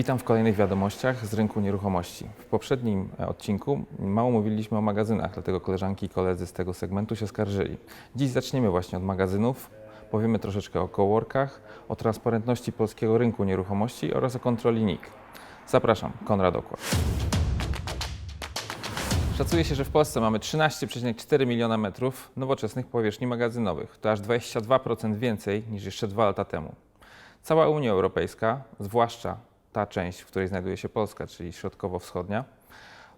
Witam w kolejnych wiadomościach z rynku nieruchomości. W poprzednim odcinku mało mówiliśmy o magazynach, dlatego koleżanki i koledzy z tego segmentu się skarżyli. Dziś zaczniemy właśnie od magazynów. Powiemy troszeczkę o coworkach, o transparentności polskiego rynku nieruchomości oraz o kontroli NIK. Zapraszam, Konrad Okła. Szacuje się, że w Polsce mamy 13,4 miliona metrów nowoczesnych powierzchni magazynowych. To aż 22% więcej niż jeszcze 2 lata temu. Cała Unia Europejska, zwłaszcza ta część, w której znajduje się Polska, czyli środkowo-wschodnia,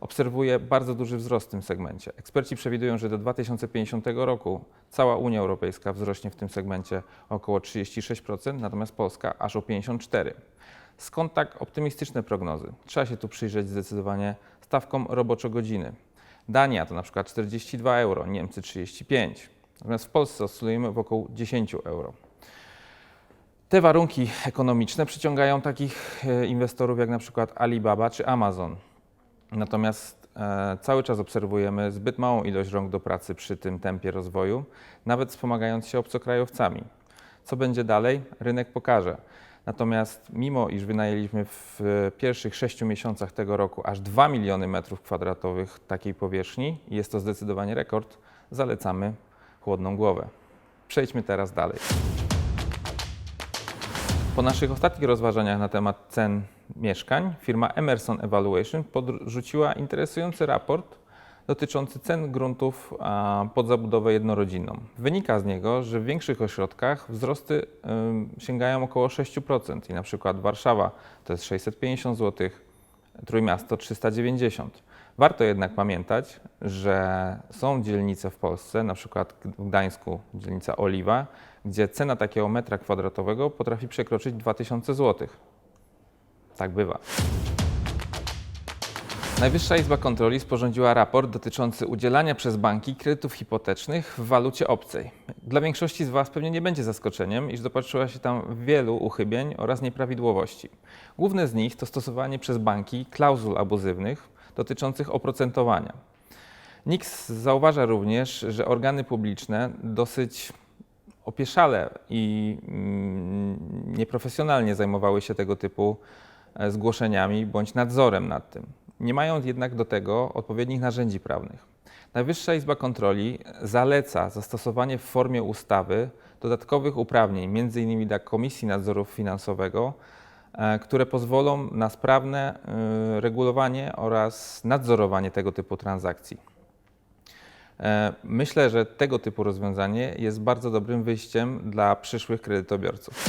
obserwuje bardzo duży wzrost w tym segmencie. Eksperci przewidują, że do 2050 roku cała Unia Europejska wzrośnie w tym segmencie o około 36%, natomiast Polska aż o 54%. Skąd tak optymistyczne prognozy? Trzeba się tu przyjrzeć zdecydowanie stawkom roboczo-godziny. Dania to na przykład 42 euro, Niemcy 35, natomiast w Polsce oscylujemy w około 10 euro. Te warunki ekonomiczne przyciągają takich inwestorów jak na przykład Alibaba czy Amazon. Natomiast cały czas obserwujemy zbyt małą ilość rąk do pracy przy tym tempie rozwoju, nawet wspomagając się obcokrajowcami. Co będzie dalej? Rynek pokaże. Natomiast mimo iż wynajęliśmy w pierwszych 6 miesiącach tego roku aż 2 miliony metrów kwadratowych takiej powierzchni, i jest to zdecydowanie rekord, zalecamy chłodną głowę. Przejdźmy teraz dalej. Po naszych ostatnich rozważaniach na temat cen mieszkań, firma Emerson Evaluation podrzuciła interesujący raport dotyczący cen gruntów pod zabudowę jednorodzinną. Wynika z niego, że w większych ośrodkach wzrosty sięgają około 6% i na przykład Warszawa to jest 650 zł, Trójmiasto 390. Warto jednak pamiętać, że są dzielnice w Polsce, na przykład w Gdańsku dzielnica Oliwa, gdzie cena takiego metra kwadratowego potrafi przekroczyć 2000 zł. Tak bywa. Najwyższa Izba Kontroli sporządziła raport dotyczący udzielania przez banki kredytów hipotecznych w walucie obcej. Dla większości z Was pewnie nie będzie zaskoczeniem, iż dopatrzyła się tam wielu uchybień oraz nieprawidłowości. Główne z nich to stosowanie przez banki klauzul abuzywnych dotyczących oprocentowania. NIK zauważa również, że organy publiczne dosyć opieszale i nieprofesjonalnie zajmowały się tego typu zgłoszeniami bądź nadzorem nad tym. Nie mają jednak do tego odpowiednich narzędzi prawnych. Najwyższa Izba Kontroli zaleca zastosowanie w formie ustawy dodatkowych uprawnień, m.in. dla Komisji Nadzoru Finansowego, które pozwolą na sprawne regulowanie oraz nadzorowanie tego typu transakcji. Myślę, że tego typu rozwiązanie jest bardzo dobrym wyjściem dla przyszłych kredytobiorców.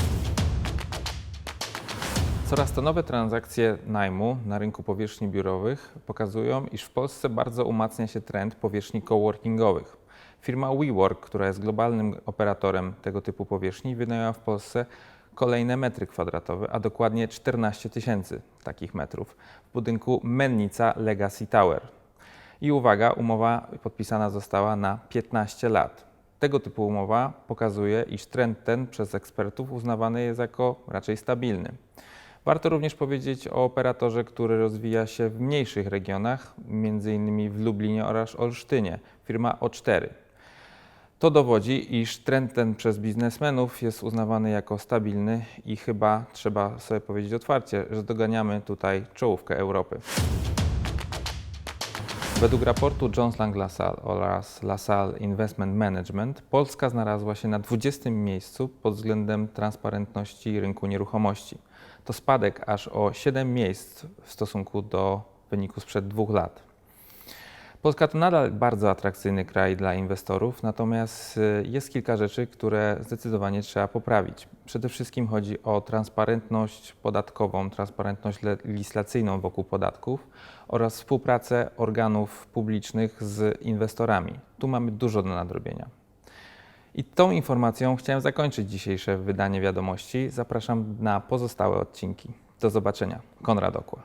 Coraz to nowe transakcje najmu na rynku powierzchni biurowych pokazują, iż w Polsce bardzo umacnia się trend powierzchni coworkingowych. Firma WeWork, która jest globalnym operatorem tego typu powierzchni, wynajęła w Polsce kolejne metry kwadratowe, a dokładnie 14 000 takich metrów w budynku Mennica Legacy Tower. I uwaga, umowa podpisana została na 15 lat. Tego typu umowa pokazuje, iż trend ten przez ekspertów uznawany jest jako raczej stabilny. Warto również powiedzieć o operatorze, który rozwija się w mniejszych regionach, m.in. w Lublinie oraz Olsztynie, firma O4. To dowodzi, iż trend ten przez biznesmenów jest uznawany jako stabilny i chyba trzeba sobie powiedzieć otwarcie, że doganiamy tutaj czołówkę Europy. Według raportu Jones Lang LaSalle oraz LaSalle Investment Management Polska znalazła się na 20. miejscu pod względem transparentności rynku nieruchomości. To spadek aż o 7 miejsc w stosunku do wyniku sprzed 2 lat. Polska to nadal bardzo atrakcyjny kraj dla inwestorów, natomiast jest kilka rzeczy, które zdecydowanie trzeba poprawić. Przede wszystkim chodzi o transparentność podatkową, transparentność legislacyjną wokół podatków oraz współpracę organów publicznych z inwestorami. Tu mamy dużo do nadrobienia. I tą informacją chciałem zakończyć dzisiejsze wydanie wiadomości. Zapraszam na pozostałe odcinki. Do zobaczenia. Konrad Okła.